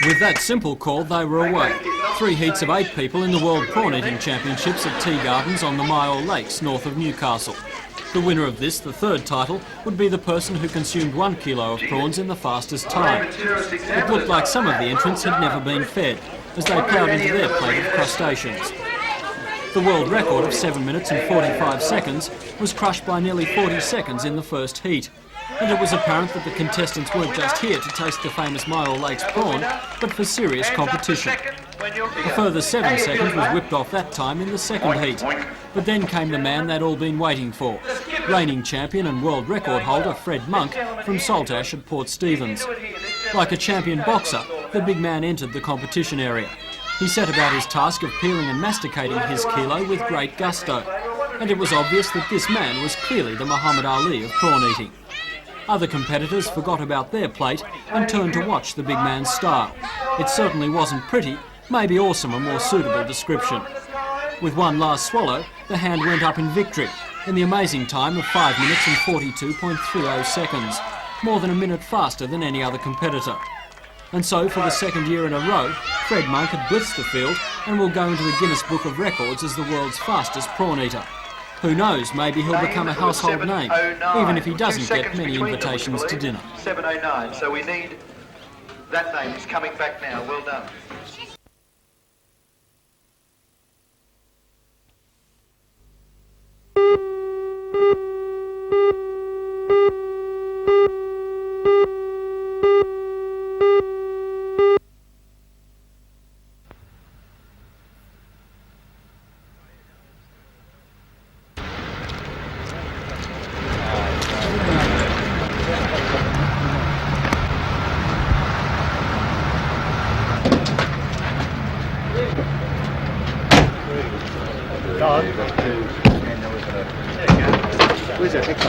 With that simple call, they were away. 3 heats of 8 people in the World Prawn Eating Championships at Tea Gardens on the Myall Lakes, north of Newcastle. The winner of this, the 3rd title, would be the person who consumed 1 kilo of prawns in the fastest time. It looked like some of the entrants had never been fed, as they ploughed into their plate of crustaceans. The world record of 7 minutes and 45 seconds was crushed by nearly 40 seconds in the first heat. And it was apparent that the contestants weren't just here to taste the famous Myall Lakes prawn, but for serious competition. A further 7 seconds was whipped off that time in the second heat. But then came the man they'd all been waiting for. Reigning champion and world record holder Fred Monk from Saltash at Port Stephens. Like a champion boxer, the big man entered the competition area. He set about his task of peeling and masticating his kilo with great gusto. And it was obvious that this man was clearly the Muhammad Ali of prawn eating. Other competitors forgot about their plate and turned to watch the big man's style. It certainly wasn't pretty, maybe awesome a more suitable description. With one last swallow, the hand went up in victory, in the amazing time of 5 minutes and 42.30 seconds, more than a minute faster than any other competitor. And so, for the 2nd year in a row, Fred Monk had blitzed the field and will go into the Guinness Book of Records as the world's fastest prawn eater. Who knows, maybe he'll become a household name, even if he doesn't get many invitations to dinner. 709, so we need that name. It's coming back now. Well done. Where's that picture?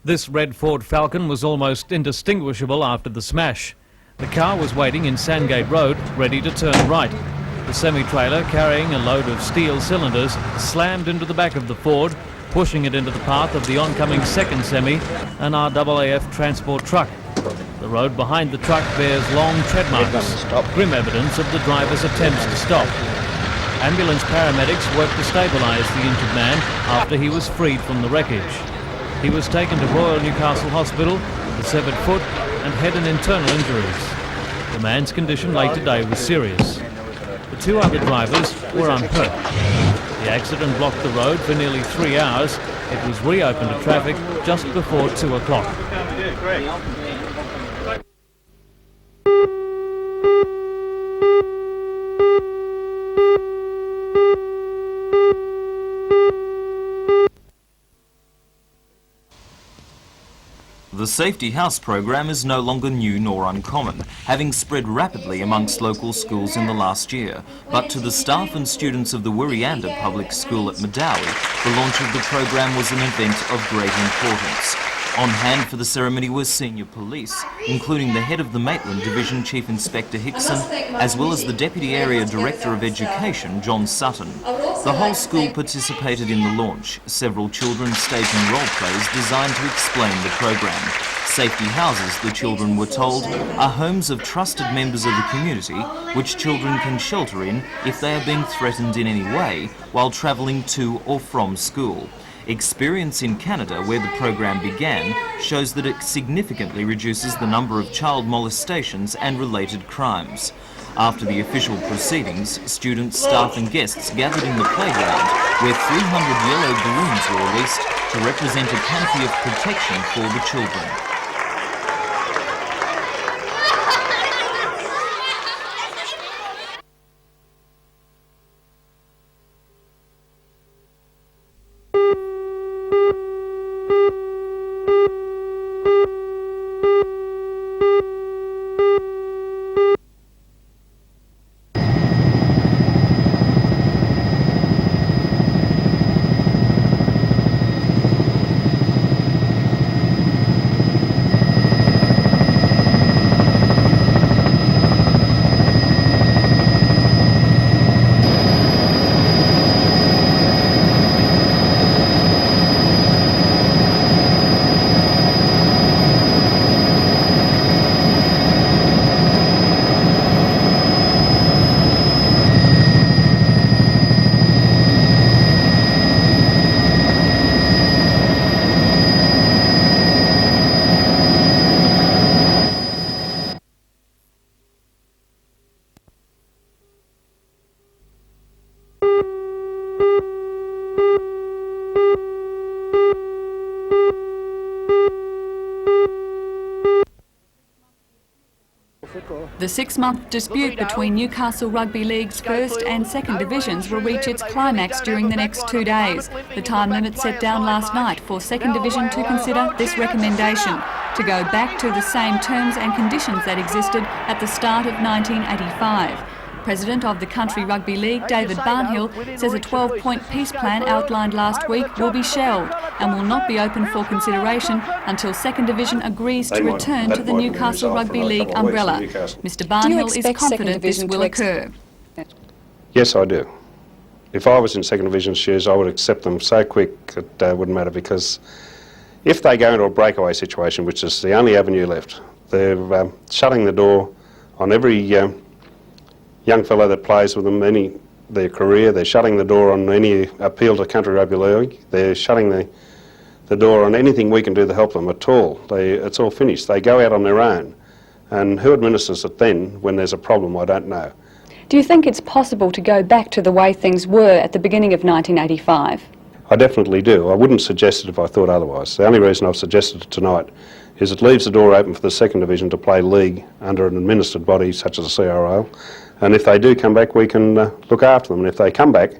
This red Ford Falcon was almost indistinguishable after the smash. The car was waiting in Sandgate Road, ready to turn right. The semi-trailer, carrying a load of steel cylinders, slammed into the back of the Ford, pushing it into the path of the oncoming second semi, an RAAF transport truck. The road behind the truck bears long tread marks, grim evidence of the driver's attempts to stop. Ambulance paramedics worked to stabilise the injured man after he was freed from the wreckage. He was taken to Royal Newcastle Hospital with a severed foot and head and internal injuries. The man's condition late today was serious. The 2 other drivers were unhurt. The accident blocked the road for nearly 3 hours. It was reopened to traffic just before 2 o'clock. The Safety House program is no longer new nor uncommon, having spread rapidly amongst local schools in the last year. But to the staff and students of the Wirianda Public School at Madawi, the launch of the program was an event of great importance. On hand for the ceremony were senior police, including the head of the Maitland Division Chief Inspector Hickson, as well as the Deputy Area Director of Education, John Sutton. The whole school participated in the launch, several children staging role plays designed to explain the program. Safety houses, the children were told, are homes of trusted members of the community which children can shelter in if they are being threatened in any way while travelling to or from school. Experience in Canada, where the program began, shows that it significantly reduces the number of child molestations and related crimes. After the official proceedings, students, staff and guests gathered in the playground, where 300 yellow balloons were released to represent a canopy of protection for the children. The 6-month dispute between Newcastle Rugby League's first and second divisions will reach its climax during the next 2 days. The time limit set down last night for second division to consider this recommendation, to go back to the same terms and conditions that existed at the start of 1985. President of the Country Rugby League, David Barnhill, says a 12-point peace plan outlined last week will be shelved and will not be open for consideration until second division agrees to return to the Newcastle Rugby League umbrella. Mr Barnhill is confident this will occur. Yes, I do. If I was in second division's shoes, I would accept them so quick it wouldn't matter, because if they go into a breakaway situation, which is the only avenue left, they're shutting the door on every young fellow that plays with them, their career. They're shutting the door on any appeal to Country Rugby League. They're shutting the door on anything we can do to help them at all. It's all finished. They go out on their own. And who administers it then when there's a problem, I don't know. Do you think it's possible to go back to the way things were at the beginning of 1985? I definitely do. I wouldn't suggest it if I thought otherwise. The only reason I've suggested it tonight is it leaves the door open for the second division to play league under an administered body such as the CRL. And if they do come back, we can look after them. And if they come back,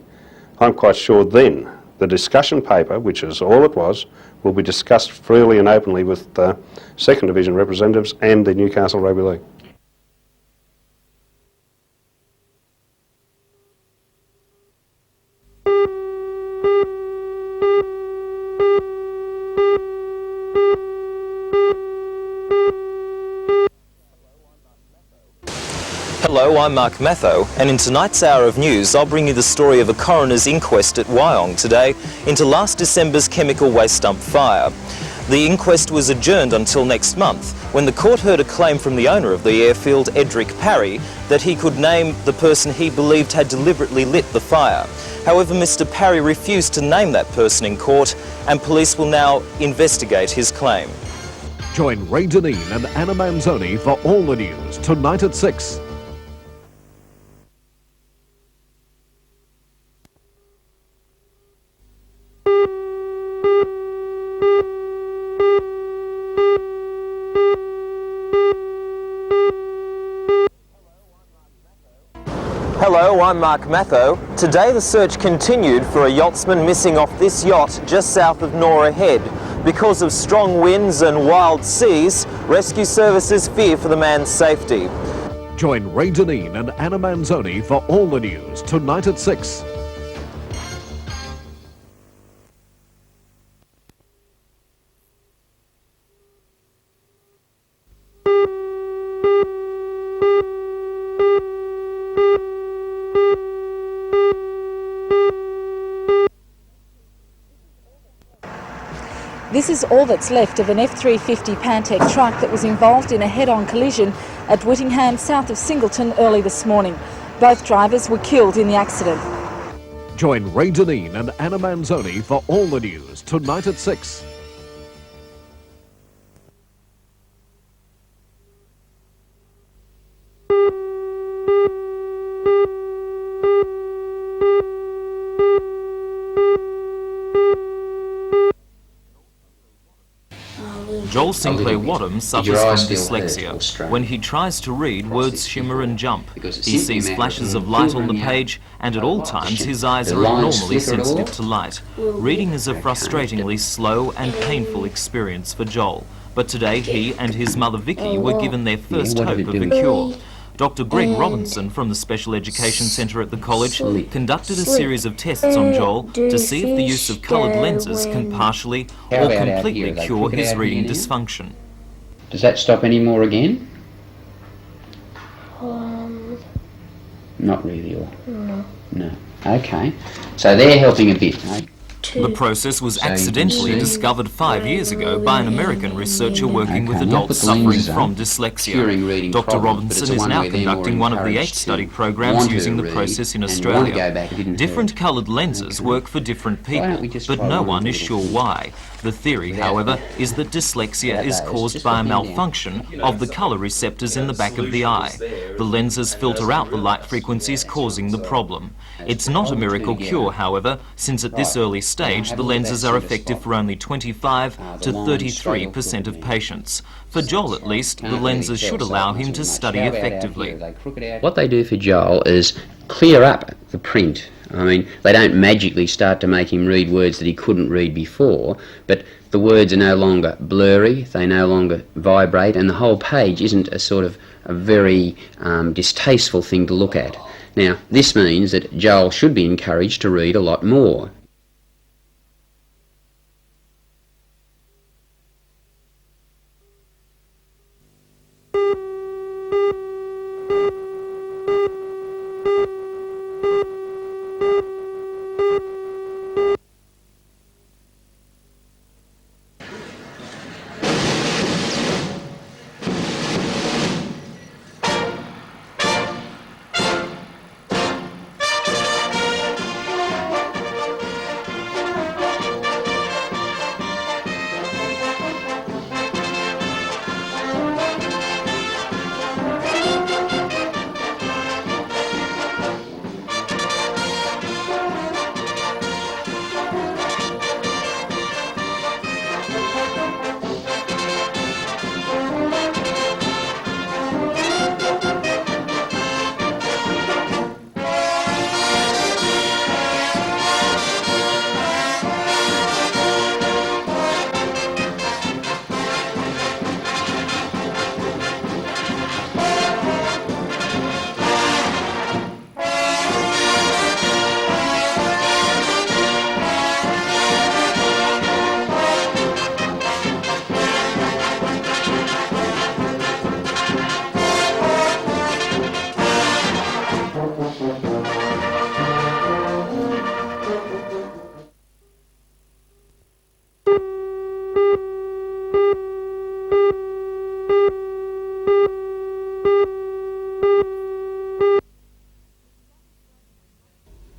I'm quite sure then the discussion paper, which is all it was, will be discussed freely and openly with second division representatives and the Newcastle Rugby League. Hello, I'm Mark Matho, and in tonight's Hour of News I'll bring you the story of a coroner's inquest at Wyong today into last December's chemical waste dump fire. The inquest was adjourned until next month, when the court heard a claim from the owner of the airfield, Edric Parry, that he could name the person he believed had deliberately lit the fire. However, Mr Parry refused to name that person in court, and police will now investigate his claim. Join Ray Deneen and Anna Manzoni for all the news tonight at 6. Hello, I'm Mark Matho. Today the search continued for a yachtsman missing off this yacht just south of Nora Head. Because of strong winds and wild seas, rescue services fear for the man's safety. Join Ray Deneen and Anna Manzoni for all the news tonight at 6. This is all that's left of an F350 Pantech truck that was involved in a head-on collision at Whittingham, south of Singleton, early this morning. Both drivers were killed in the accident. Join Ray Deneen and Anna Manzoni for all the news tonight at 6. Joel Sinclair Wadham suffers from dyslexia. When he tries to read, words shimmer and jump. He sees flashes of light on the page, and at all times his eyes are abnormally sensitive to light. Reading is a frustratingly slow and painful experience for Joel, but today he and his mother Vicky were given their first hope of a cure. Dr. Greg Robinson from the Special Education Centre at the college conducted a series of tests on Joel to see if the use of coloured lenses can partially or completely cure his reading dysfunction. Does that stop any more again? Not really, or? No. No. Okay. So they're helping a bit, eh? The process was accidentally discovered 5 years ago by an American researcher working with adults suffering from dyslexia. Dr. Robinson is now conducting one of the 8 study programs using the process in Australia. Different coloured lenses work for different people, but no one is sure why. The theory, however, is that dyslexia is caused by a malfunction of the colour receptors in the back of the eye. The lenses filter out the light frequencies causing the problem. It's not a miracle cure, however, since at this early stage, the lenses are effective for only 25 to 33% of patients. For Joel, at least, the lenses should allow him to study effectively. What they do for Joel is clear up the print. I mean, they don't magically start to make him read words that he couldn't read before, but the words are no longer blurry, they no longer vibrate, and the whole page isn't a sort of a very distasteful thing to look at. Now, this means that Joel should be encouraged to read a lot more.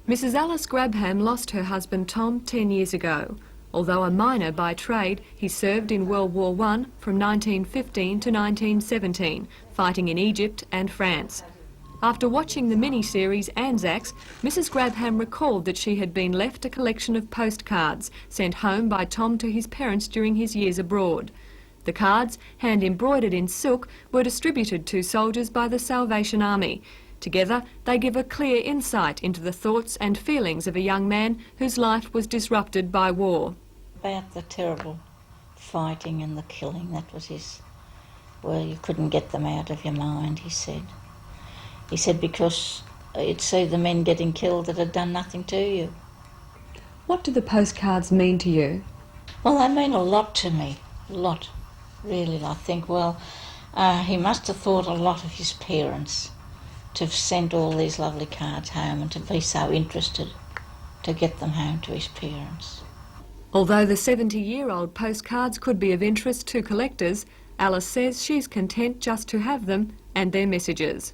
Mrs. Alice Grabham lost her husband Tom 10 years ago. Although a miner by trade, he served in World War I from 1915 to 1917, fighting in Egypt and France. After watching the mini-series Anzacs, Mrs. Grabham recalled that she had been left a collection of postcards sent home by Tom to his parents during his years abroad. The cards, hand-embroidered in silk, were distributed to soldiers by the Salvation Army. Together, they give a clear insight into the thoughts and feelings of a young man whose life was disrupted by war. About the terrible fighting and the killing, that was his, well, you couldn't get them out of your mind, he said. He said because you'd see the men getting killed that had done nothing to you. What do the postcards mean to you? Well, they mean a lot to me, a lot, really. I think, well, he must have thought a lot of his parents, to have sent all these lovely cards home and to be so interested to get them home to his parents. Although the 70-year-old postcards could be of interest to collectors, Alice says she's content just to have them and their messages.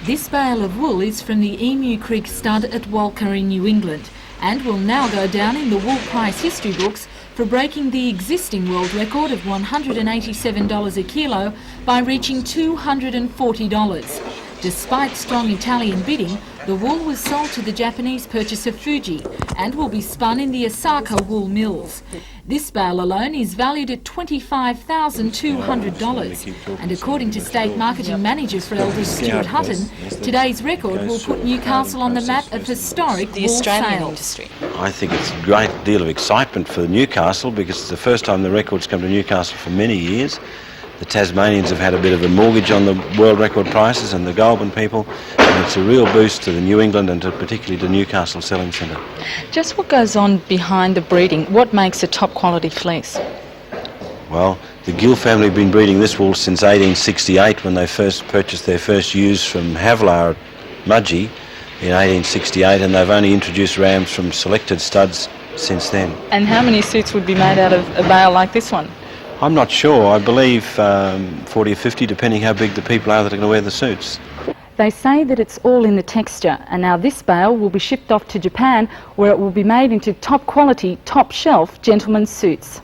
This bale of wool is from the Emu Creek stud at Walker in New England and will now go down in the wool price history books for breaking the existing world record of $187 a kilo by reaching $240. Despite strong Italian bidding, the wool was sold to the Japanese purchaser Fuji and will be spun in the Osaka wool mills. This bale alone is valued at $25,200 and according to State Marketing Manager for Elders Stuart Hutton, today's record will put Newcastle on the map of historic wool sales. I think it's a great deal of excitement for Newcastle because it's the first time the record's come to Newcastle for many years. The Tasmanians have had a bit of a mortgage on the world record prices and the Goulburn people, and it's a real boost to the New England and particularly to Newcastle selling centre. Just what goes on behind the breeding? What makes a top quality fleece? Well, the Gill family have been breeding this wool since 1868 when they first purchased their first ewes from Havlar at Mudgee in 1868, and they've only introduced rams from selected studs since then. And how many suits would be made out of a bale like this one? I'm not sure. I believe 40 or 50, depending how big the people are that are going to wear the suits. They say that it's all in the texture, and now this bale will be shipped off to Japan, where it will be made into top quality, top shelf gentlemen's suits.